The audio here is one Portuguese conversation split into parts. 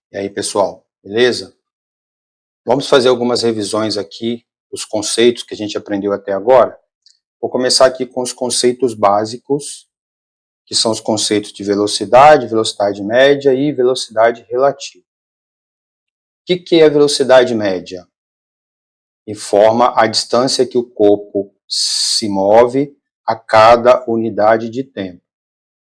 E aí, pessoal, beleza? Vamos fazer algumas revisões aqui dos conceitos que a gente aprendeu até agora. Vou começar aqui com os conceitos básicos, que são os conceitos de velocidade, velocidade média e velocidade relativa. O que é velocidade média? Informa a distância que o corpo se move a cada unidade de tempo.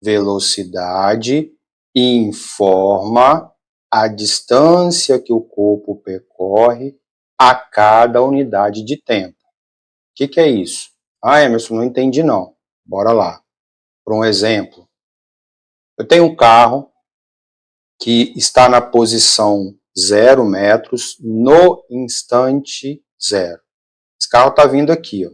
Velocidade informa a distância que o corpo percorre a cada unidade de tempo. O que é isso? Ah, Emerson, não entendi não. Bora lá. Por um exemplo, eu tenho um carro que está na posição 0 metros no instante 0. Esse carro está vindo aqui. Ó.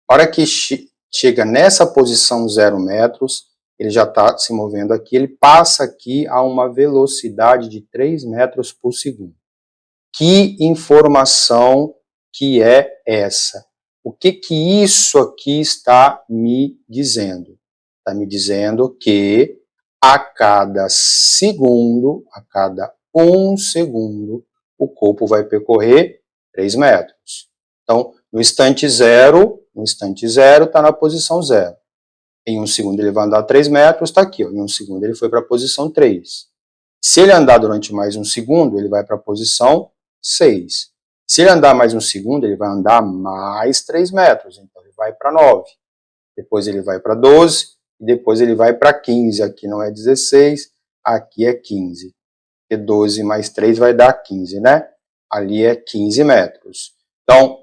A hora que chega nessa posição 0 metros, ele já está se movendo aqui, ele passa aqui a uma velocidade de 3 metros por segundo. Que informação que é essa? O que isso aqui está me dizendo? Está me dizendo que a cada segundo, a cada 1 segundo, o corpo vai percorrer 3 metros. Então, no instante zero está na posição 0. Em 1 segundo ele vai andar 3 metros, está aqui. Ó. Em 1 segundo ele foi para a posição 3. Se ele andar durante mais 1 segundo, ele vai para a posição 6. Se ele andar mais 1 segundo, ele vai andar mais 3 metros. Então ele vai para 9. Depois ele vai para 12. E depois ele vai para 15. Aqui não é 16, aqui é 15. Porque 12 mais 3 vai dar 15, né? Ali é 15 metros. Então,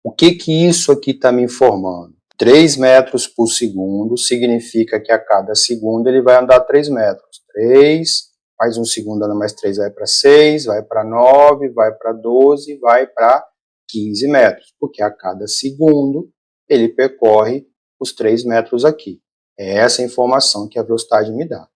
o que isso aqui está me informando? 3 metros por segundo significa que a cada segundo ele vai andar 3 metros. 3, mais 1 segundo anda mais 3, vai para 6, vai para 9, vai para 12, vai para 15 metros. Porque a cada segundo ele percorre os 3 metros aqui. É essa a informação que a velocidade me dá.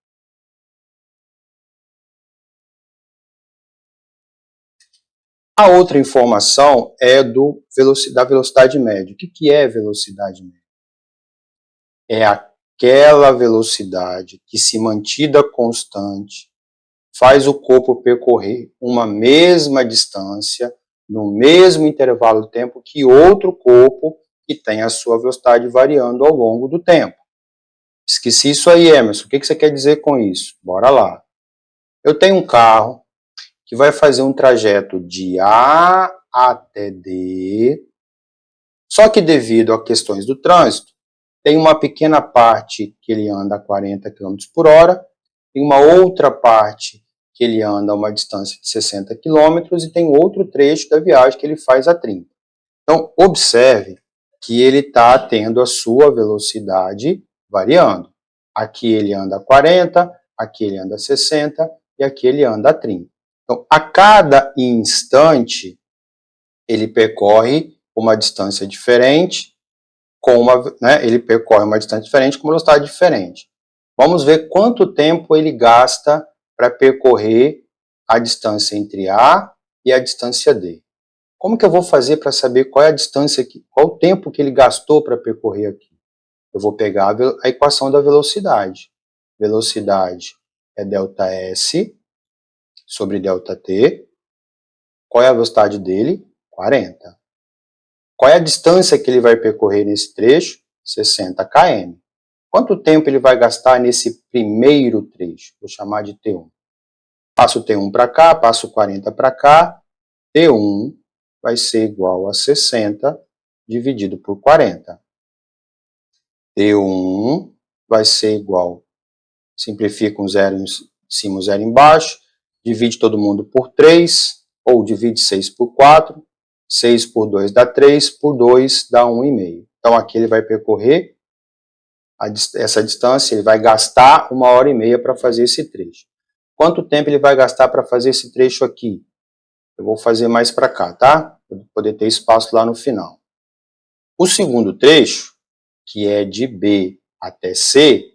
A outra informação é da velocidade média. O que é velocidade média? É aquela velocidade que, se mantida constante, faz o corpo percorrer uma mesma distância, no mesmo intervalo de tempo que outro corpo que tem a sua velocidade variando ao longo do tempo. Esqueci isso aí, Emerson. O que você quer dizer com isso? Bora lá. Eu tenho um carro que vai fazer um trajeto de A até D, só que devido a questões do trânsito, tem uma pequena parte que ele anda a 40 km por hora, tem uma outra parte que ele anda a uma distância de 60 km e tem outro trecho da viagem que ele faz a 30. Então, observe que ele está tendo a sua velocidade variando. Aqui ele anda a 40, aqui ele anda a 60 e aqui ele anda a 30. Então, a cada instante, ele percorre uma distância diferente, ele percorre uma distância diferente com uma velocidade diferente. Vamos ver quanto tempo ele gasta para percorrer a distância entre A e a distância D. Como que eu vou fazer para saber qual é a distância, qual o tempo que ele gastou para percorrer aqui? Eu vou pegar a equação da velocidade. Velocidade é ΔS sobre ΔT. Qual é a velocidade dele? 40. Qual é a distância que ele vai percorrer nesse trecho? 60 km. Quanto tempo ele vai gastar nesse primeiro trecho? Vou chamar de T1. Passo o T1 para cá, passo 40 para cá. T1 vai ser igual a 60 dividido por 40. T1 vai ser igual, simplifica um zero em cima, um zero embaixo, divide todo mundo por 3, ou divide 6 por 4, 6 por 2 dá 3, por 2 dá 1,5. Então aqui ele vai percorrer essa distância, ele vai gastar 1h30 para fazer esse trecho. Quanto tempo ele vai gastar para fazer esse trecho aqui? Eu vou fazer mais para cá, tá? Para poder ter espaço lá no final. O segundo trecho, que é de B até C,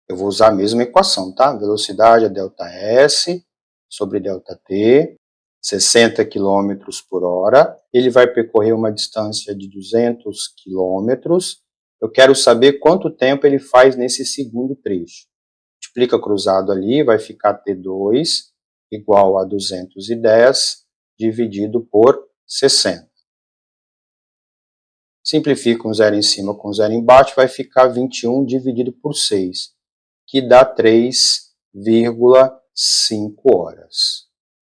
eu vou usar a mesma equação, tá? Velocidade é ΔS sobre ΔT, 60 km por hora. Ele vai percorrer uma distância de 200 km. Eu quero saber quanto tempo ele faz nesse segundo trecho. Multiplica cruzado ali, vai ficar T2 igual a 210 dividido por 60. Simplifica um zero em cima com um zero embaixo, vai ficar 21 dividido por 6, que dá 3,5 horas.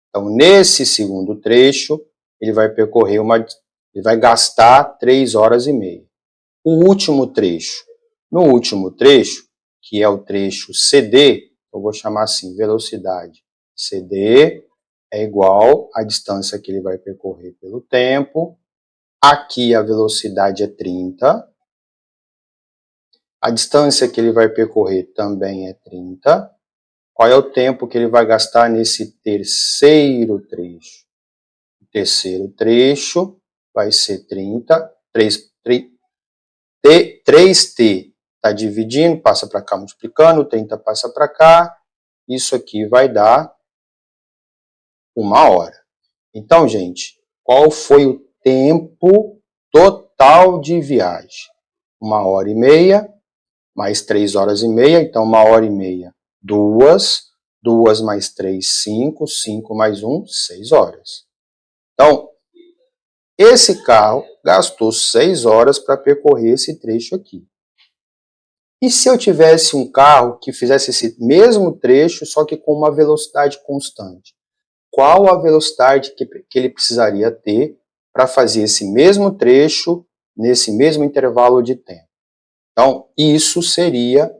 Então, nesse segundo trecho, ele vai percorrer ele vai gastar 3 horas e meia. O último trecho. No último trecho, que é o trecho CD, eu vou chamar assim, velocidade CD é igual à distância que ele vai percorrer pelo tempo. Aqui a velocidade é 30. A distância que ele vai percorrer também é 30. Qual é o tempo que ele vai gastar nesse terceiro trecho? O terceiro trecho vai ser 30. 3t está dividindo, passa para cá multiplicando, 30 passa para cá. Isso aqui vai dar 1 hora. Então, gente, qual foi o tempo total de viagem? 1 hora e meia, mais 3 horas e meia, então 1 hora e meia, 2, 2 mais 3, 5, 5 mais 1, 6 horas. Então, esse carro gastou 6 horas para percorrer esse trecho aqui. E se eu tivesse um carro que fizesse esse mesmo trecho, só que com uma velocidade constante? Qual a velocidade que ele precisaria ter para fazer esse mesmo trecho nesse mesmo intervalo de tempo? Então, isso seria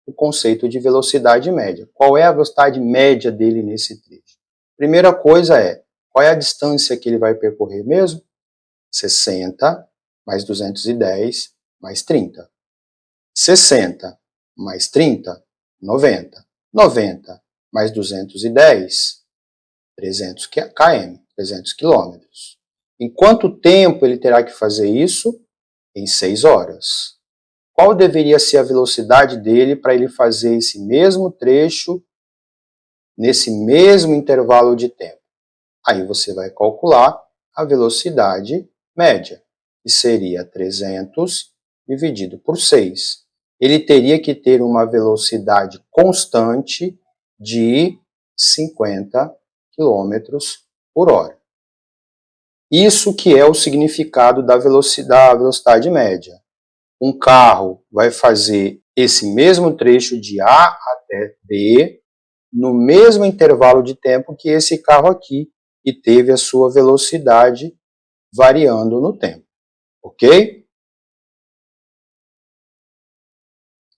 o conceito de velocidade média. Qual é a velocidade média dele nesse trecho? Primeira coisa é, qual é a distância que ele vai percorrer mesmo? 60 mais 210 mais 30. 60 mais 30, 90. 90 mais 210, 300 km, 300 quilômetros. Em quanto tempo ele terá que fazer isso? Em 6 horas. Qual deveria ser a velocidade dele para ele fazer esse mesmo trecho nesse mesmo intervalo de tempo? Aí você vai calcular a velocidade média, que seria 300 dividido por 6. Ele teria que ter uma velocidade constante de 50 km por hora. Isso que é o significado da velocidade média. Um carro vai fazer esse mesmo trecho de A até B no mesmo intervalo de tempo que esse carro aqui, que teve a sua velocidade variando no tempo, ok?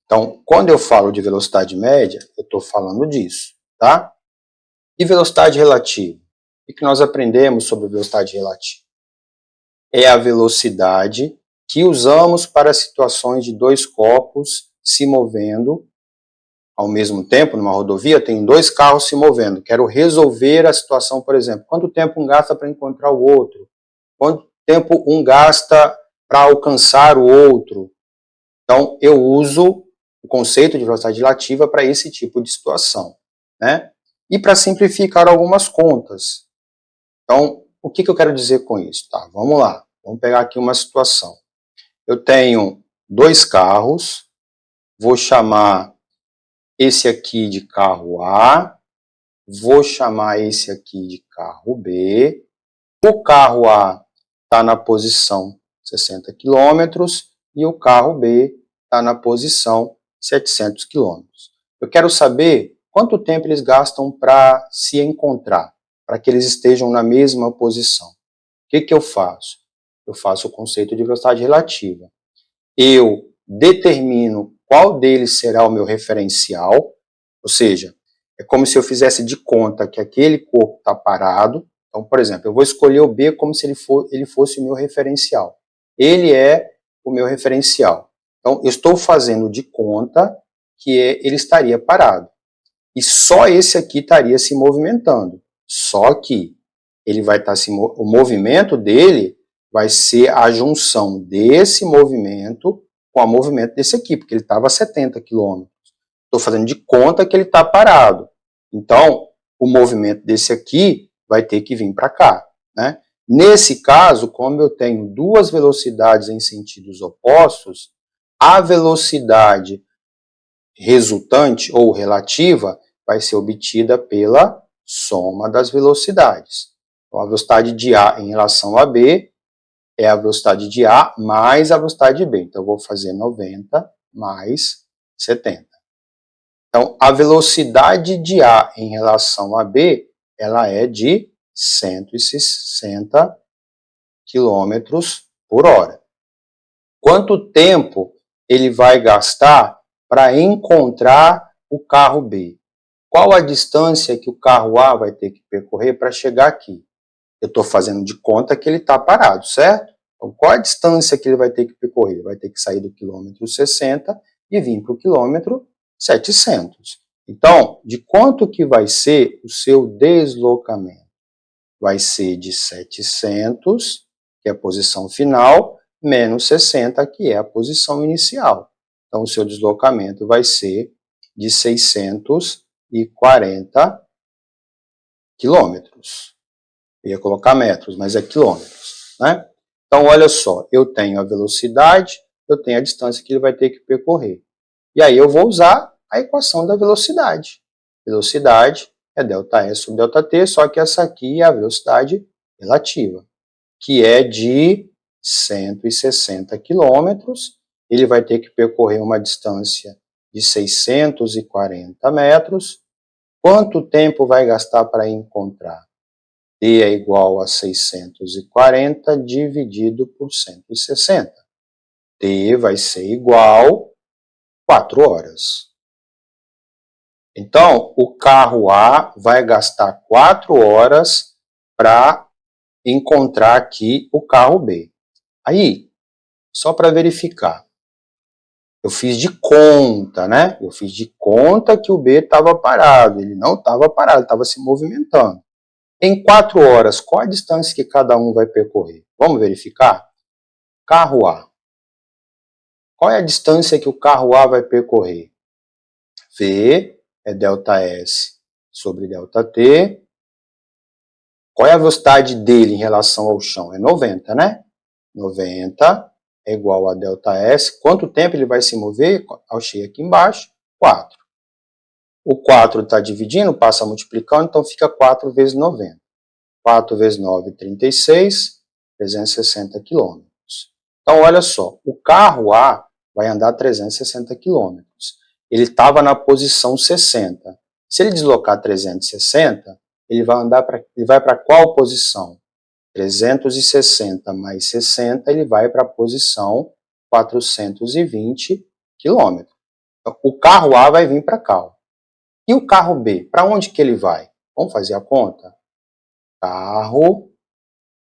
Então, quando eu falo de velocidade média, eu estou falando disso, tá? E velocidade relativa? O que nós aprendemos sobre velocidade relativa? É a velocidade que usamos para situações de dois corpos se movendo ao mesmo tempo, numa rodovia, tem dois carros se movendo. Quero resolver a situação, por exemplo. Quanto tempo um gasta para encontrar o outro? Quanto tempo um gasta para alcançar o outro? Então, eu uso o conceito de velocidade relativa para esse tipo de situação, né? E para simplificar algumas contas. Então, o que eu quero dizer com isso? Tá, vamos lá. Vamos pegar aqui uma situação. Eu tenho dois carros, vou chamar esse aqui de carro A, vou chamar esse aqui de carro B. O carro A está na posição 60 km e o carro B está na posição 700 km. Eu quero saber quanto tempo eles gastam para se encontrar, para que eles estejam na mesma posição. O que eu faço? Eu faço o conceito de velocidade relativa. Eu determino qual deles será o meu referencial, ou seja, é como se eu fizesse de conta que aquele corpo está parado. Então, por exemplo, eu vou escolher o B como se ele fosse o meu referencial. Ele é o meu referencial. Então, eu estou fazendo de conta que ele estaria parado. E só esse aqui estaria se movimentando. Só que ele vai estar o movimento dele vai ser a junção desse movimento com o movimento desse aqui, porque ele estava a 70 km. Estou fazendo de conta que ele está parado. Então, o movimento desse aqui vai ter que vir para cá, né? Nesse caso, como eu tenho duas velocidades em sentidos opostos, a velocidade resultante ou relativa vai ser obtida pela soma das velocidades. Então, a velocidade de A em relação a B é a velocidade de A mais a velocidade de B. Então, eu vou fazer 90 mais 70. Então, a velocidade de A em relação a B, ela é de 160 km por hora. Quanto tempo ele vai gastar para encontrar o carro B? Qual a distância que o carro A vai ter que percorrer para chegar aqui? Eu estou fazendo de conta que ele está parado, certo? Então, qual a distância que ele vai ter que percorrer? Ele vai ter que sair do quilômetro 60 e vir para o quilômetro 700. Então, de quanto que vai ser o seu deslocamento? Vai ser de 700, que é a posição final, menos 60, que é a posição inicial. Então, o seu deslocamento vai ser de 640 quilômetros. Eu ia colocar metros, mas é quilômetros, né? Então, olha só, eu tenho a velocidade, eu tenho a distância que ele vai ter que percorrer. E aí eu vou usar a equação da velocidade. Velocidade é ΔS sobre ΔT, só que essa aqui é a velocidade relativa, que é de 160 quilômetros. Ele vai ter que percorrer uma distância de 640 metros. Quanto tempo vai gastar para encontrar? T é igual a 640 dividido por 160. T vai ser igual a 4 horas. Então, o carro A vai gastar 4 horas para encontrar aqui o carro B. Aí, só para verificar, eu fiz de conta, né? Eu fiz de conta que o B estava parado. Ele não estava parado, estava se movimentando. Em 4 horas, qual a distância que cada um vai percorrer? Vamos verificar? Carro A. Qual é a distância que o carro A vai percorrer? V é ΔS sobre ΔT. Qual é a velocidade dele em relação ao chão? É 90, né? 90 é igual a ΔS. Quanto tempo ele vai se mover? Achei aqui embaixo, 4. O 4 está dividindo, passa multiplicando, então fica 4 vezes 90. 4 vezes 9, 36, 360 km. Então, olha só, o carro A vai andar 360 km. Ele estava na posição 60. Se ele deslocar 360, ele vai para qual posição? 360 mais 60, ele vai para a posição 420 km. Então, o carro A vai vir para cá. E o carro B, para onde que ele vai? Vamos fazer a conta? Carro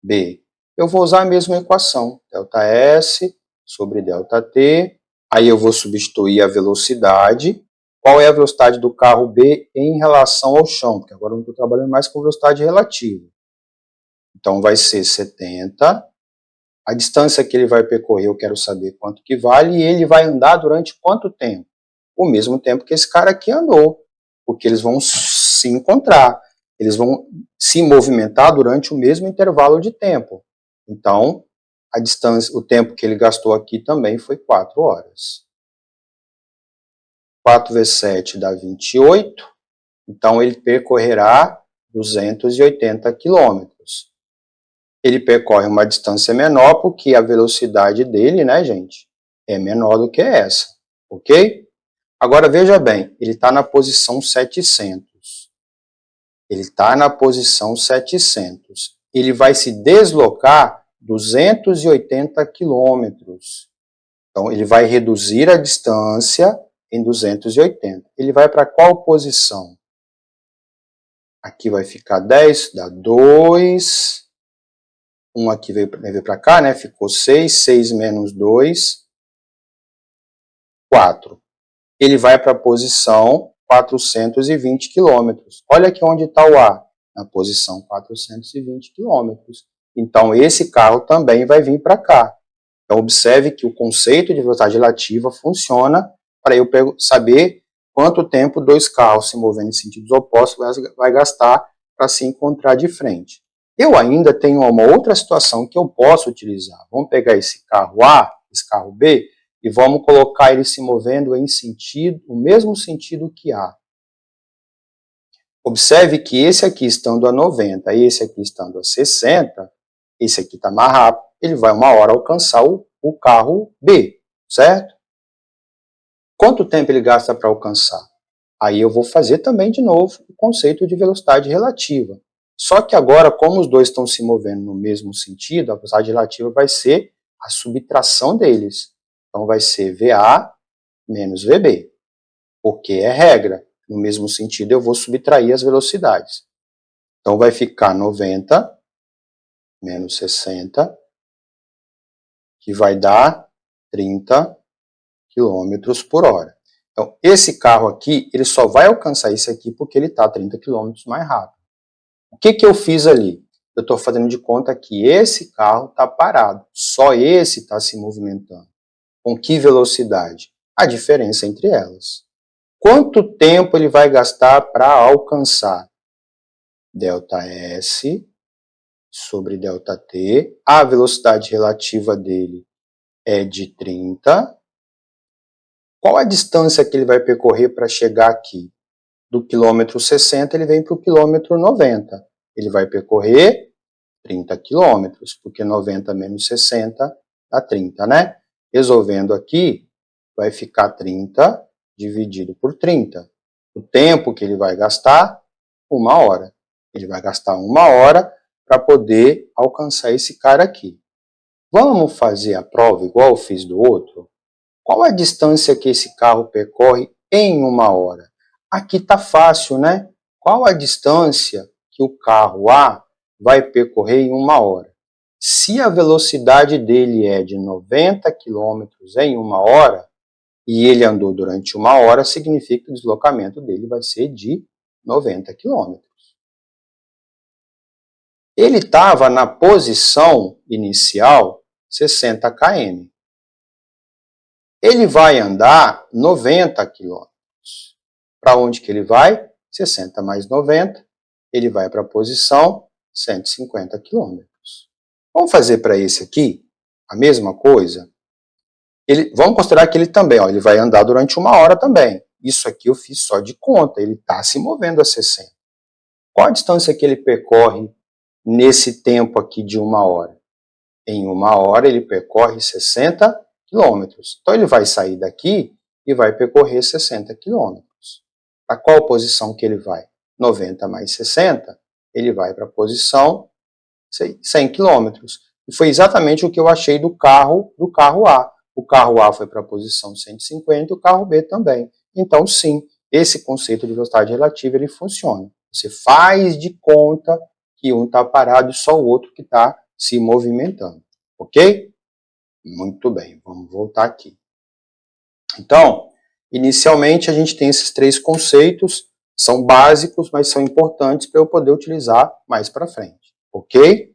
B. Eu vou usar a mesma equação, ΔS sobre ΔT. Aí eu vou substituir a velocidade. Qual é a velocidade do carro B em relação ao chão? Porque agora eu não estou trabalhando mais com velocidade relativa. Então vai ser 70. A distância que ele vai percorrer eu quero saber quanto que vale. E ele vai andar durante quanto tempo? O mesmo tempo que esse cara aqui andou. Porque eles vão se encontrar. Eles vão se movimentar durante o mesmo intervalo de tempo. Então, a distância, o tempo que ele gastou aqui também foi 4 horas. 4 vezes 7 dá 28. Então, ele percorrerá 280 quilômetros. Ele percorre uma distância menor porque a velocidade dele, né, gente, é menor do que essa, ok? Agora, veja bem, ele está na posição 700. Ele está na posição 700. Ele vai se deslocar 280 quilômetros. Então, ele vai reduzir a distância em 280. Ele vai para qual posição? Aqui vai ficar 10, dá 2. 1 aqui veio para cá, né? Ficou 6. 6 menos 2, 4. Ele vai para a posição 420 quilômetros. Olha aqui onde está o A, na posição 420 quilômetros. Então, esse carro também vai vir para cá. Então, observe que o conceito de velocidade relativa funciona para eu saber quanto tempo dois carros se movendo em sentidos opostos vai gastar para se encontrar de frente. Eu ainda tenho uma outra situação que eu posso utilizar. Vamos pegar esse carro A, esse carro B, e vamos colocar ele se movendo em sentido, o mesmo sentido que A. Observe que esse aqui estando a 90 e esse aqui estando a 60, esse aqui está mais rápido, ele vai uma hora alcançar o carro B, certo? Quanto tempo ele gasta para alcançar? Aí eu vou fazer também de novo o conceito de velocidade relativa. Só que agora, como os dois estão se movendo no mesmo sentido, a velocidade relativa vai ser a subtração deles. Então vai ser VA menos VB, porque é regra. No mesmo sentido, eu vou subtrair as velocidades. Então vai ficar 90 menos 60, que vai dar 30 km por hora. Então, esse carro aqui, ele só vai alcançar isso aqui porque ele está 30 km mais rápido. O que eu fiz ali? Eu estou fazendo de conta que esse carro está parado. Só esse está se movimentando. Com que velocidade? A diferença entre elas. Quanto tempo ele vai gastar para alcançar? ΔS sobre ΔT. A velocidade relativa dele é de 30. Qual a distância que ele vai percorrer para chegar aqui? Do quilômetro 60 ele vem para o quilômetro 90. Ele vai percorrer 30 quilômetros, porque 90 menos 60 dá 30, né? Resolvendo aqui, vai ficar 30 dividido por 30. O tempo que ele vai gastar, 1 hora. Ele vai gastar 1 hora para poder alcançar esse cara aqui. Vamos fazer a prova igual eu fiz do outro? Qual a distância que esse carro percorre em 1 hora? Aqui está fácil, né? Qual a distância que o carro A vai percorrer em 1 hora? Se a velocidade dele é de 90 km em 1 hora, e ele andou durante 1 hora, significa que o deslocamento dele vai ser de 90 km. Ele estava na posição inicial 60 km. Ele vai andar 90 km. Para onde que ele vai? 60 mais 90. Ele vai para a posição 150 km. Vamos fazer para esse aqui a mesma coisa? Vamos considerar que ele também, ele vai andar durante 1 hora também. Isso aqui eu fiz só de conta, ele está se movendo a 60. Qual a distância que ele percorre nesse tempo aqui de 1 hora? Em 1 hora ele percorre 60 quilômetros. Então ele vai sair daqui e vai percorrer 60 quilômetros. Para qual posição que ele vai? 90 mais 60, ele vai para a posição 100 quilômetros. E foi exatamente o que eu achei do carro A. O carro A foi para a posição 150 e o carro B também. Então, sim, esse conceito de velocidade relativa ele funciona. Você faz de conta que um está parado e só o outro que está se movimentando. Ok? Muito bem, vamos voltar aqui. Então, inicialmente a gente tem esses 3 conceitos, são básicos, mas são importantes para eu poder utilizar mais para frente. Ok?